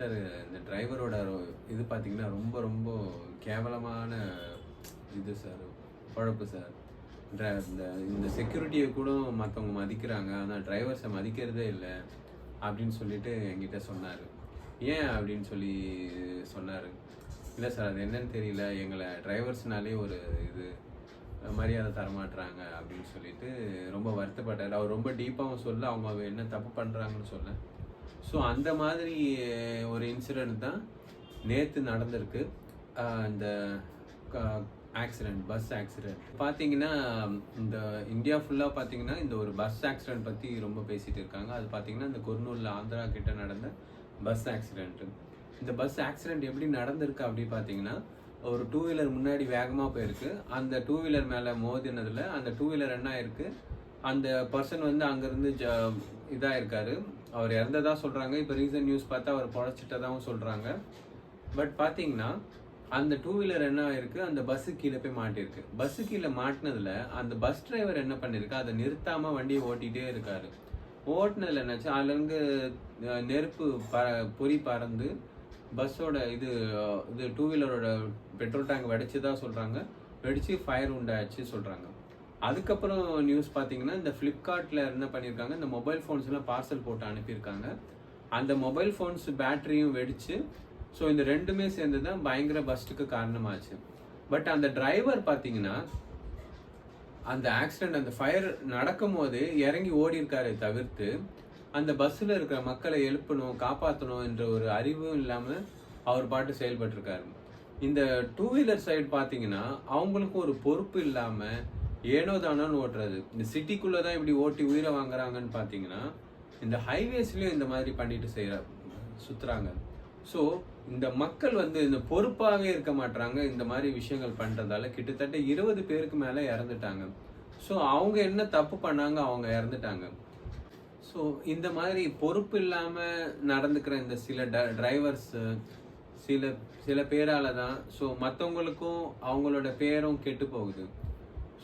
Sir, இந்த டிரைவரோட இது பார்த்தீங்கன்னா, ரொம்ப ரொம்ப கேவலமான இது சார். பொழப்பு சார். இந்த இந்த செக்யூரிட்டிய கூட மத்தவங்க மதிக்கிறாங்க. ஆனா டிரைவர்ஸ மதிக்கிறதே இல்ல. அப்படின்னு சொல்லிட்டு என்கிட்ட சொன்னாரு. ஏன் அப்படின்னு சொல்லி சொன்னாரு. இல்ல சார், அது என்னன்னு தெரியல. எங்கள டிரைவர்ஸ்னாலே ஒரு இது மரியாதை தரமாட்றாங்க அப்படின்னு சொல்லிட்டு ரொம்ப வருத்தப்பட்டாரு. அவர் ரொம்ப டீப்பாவும் சொல்ல, அவங்க என்ன தப்பு பண்றாங்கன்னு சொல்ல. ஸோ அந்த மாதிரி ஒரு இன்சிடென்ட் தான் நேற்று நடந்திருக்கு. இந்த க ஆக்சிடென்ட், பஸ் ஆக்சிடென்ட் பார்த்தீங்கன்னா, இந்த இந்தியா ஃபுல்லாக பார்த்தீங்கன்னா, இந்த ஒரு பஸ் ஆக்சிடென்ட் பற்றி ரொம்ப பேசிகிட்டு இருக்காங்க. அது பார்த்தீங்கன்னா, இந்த குர்னூலில் ஆந்திரா கிட்ட நடந்த பஸ் ஆக்சிடென்ட்டு. இந்த பஸ் ஆக்சிடென்ட் எப்படி நடந்திருக்கு அப்படி பார்த்தீங்கன்னா, ஒரு டூ வீலர் முன்னாடி வேகமாக போயிருக்கு. அந்த டூ வீலர் மேலே மோதினதில் அந்த டூ வீலர் என்ன ஆயிருக்கு, அந்த பர்சன் வந்து அங்கேருந்து இதாக இருக்காரு. அவர் இறந்ததா சொல்கிறாங்க. இப்போ ரீசன்ட் நியூஸ் பார்த்தா அவர் பொழைச்சிட்டதாகவும் சொல்கிறாங்க. பட் பார்த்தீங்கன்னா, அந்த டூ வீலர் என்ன ஆயிருக்கு, அந்த பஸ்ஸு கீழே போய் மாட்டியிருக்கு. பஸ்ஸு கீழே மாட்டினதில் அந்த பஸ் டிரைவர் என்ன பண்ணியிருக்கு, அதை நிறுத்தாமல் வண்டியை ஓட்டிகிட்டே இருக்காரு. ஓட்டுனதில் என்னாச்சு, அதுலேருந்து நெருப்பு பொறி பறந்து பஸ்ஸோட இது டூ வீலரோட பெட்ரோல் டேங்க் வெடிச்சதா சொல்கிறாங்க. வெடிச்சு ஃபயர் உண்டாச்சு சொல்கிறாங்க. அதுக்கப்புறம் நியூஸ் பார்த்தீங்கன்னா, இந்த ஃப்ளிப்கார்ட்டில் என்ன பண்ணியிருக்காங்க, இந்த மொபைல் ஃபோன்ஸ்லாம் பார்சல் போட்டு அனுப்பியிருக்காங்க. அந்த மொபைல் ஃபோன்ஸ் பேட்டரியும் வெடிச்சு, ஸோ இந்த ரெண்டுமே சேர்ந்து தான் பயங்கர பஸ்ட்டுக்கு காரணமாச்சு. பட் அந்த டிரைவர் பார்த்தீங்கன்னா, அந்த ஆக்சிடென்ட், அந்த ஃபயர் நடக்கும் போது இறங்கி ஓடி இருக்காரே தவிர்த்து, அந்த பஸ்ஸில் இருக்கிற மக்களை எழுப்பணும், காப்பாற்றணும் என்ற ஒரு அறிவும் இல்லாமல் அவர் பாட்டு செயல்பட்டிருக்காரு. இந்த டூ வீலர் சைடு பார்த்தீங்கன்னா, அவங்களுக்கும் ஒரு பொறுப்பு இல்லாமல் ஏனோ தானோன்னு ஓட்டுறது. இந்த சிட்டிக்குள்ளே தான் இப்படி ஓட்டி உயிரை வாங்குறாங்கன்னு பார்த்தீங்கன்னா, இந்த ஹைவேஸ்லேயும் இந்த மாதிரி பண்ணிட்டு சுற்றுறாங்க. ஸோ இந்த மக்கள் வந்து இந்த பொறுப்பாகவே இருக்க மாட்டாங்க. இந்த மாதிரி விஷயங்கள் பண்ணுறதால கிட்டத்தட்ட 20 பேருக்கு மேலே இறந்துட்டாங்க. ஸோ அவங்க என்ன தப்பு பண்ணாங்க, அவங்க இறந்துட்டாங்க. ஸோ இந்த மாதிரி பொறுப்பு இல்லாமல் நடந்துக்கிற இந்த சில டிரைவர்ஸு சில சில பேரால தான் ஸோ மற்றவங்களுக்கும் அவங்களோட பேரும் கெட்டு போகுது.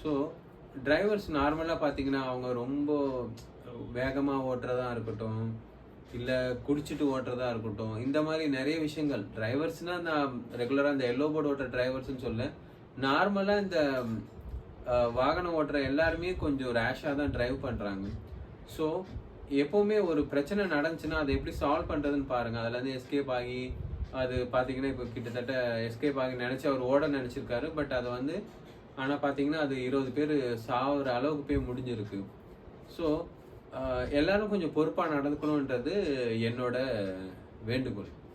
ஸோ டிரைவர்ஸ் நார்மலாக பார்த்தீங்கன்னா, அவங்க ரொம்ப வேகமாக ஓட்டுறதா இருக்கட்டும், இல்லை குடிச்சிட்டு ஓட்டுறதா இருக்கட்டும், இந்த மாதிரி நிறைய விஷயங்கள். டிரைவர்ஸ்னால் நான் ரெகுலராக இந்த எல்லோ போர்டு ஓட்டுற டிரைவர்ஸ்ன்னு சொல்ல, நார்மலாக இந்த வாகனம் ஓட்டுற எல்லாருமே கொஞ்சம் ரேஷாக தான் டிரைவ் பண்ணுறாங்க. ஸோ எப்போவுமே ஒரு பிரச்சனை நடந்துச்சுன்னா அதை எப்படி சால்வ் பண்ணுறதுன்னு பாருங்கள். அதுலேருந்து எஸ்கேப் ஆகி, அது பார்த்தீங்கன்னா இப்போ கிட்டத்தட்ட எஸ்கேப் ஆகி நினச்சி அவர் ஓட நினச்சிருக்காரு. பட் அதை வந்து ஆனால் பார்த்தீங்கன்னா, அது 20 பேர் சாகுற அளவுக்கு போய் முடிஞ்சிருக்கு. ஸோ எல்லாரும் கொஞ்சம் பொறுப்பாக நடந்துக்கணுன்றது என்னோட வேண்டுகோள்.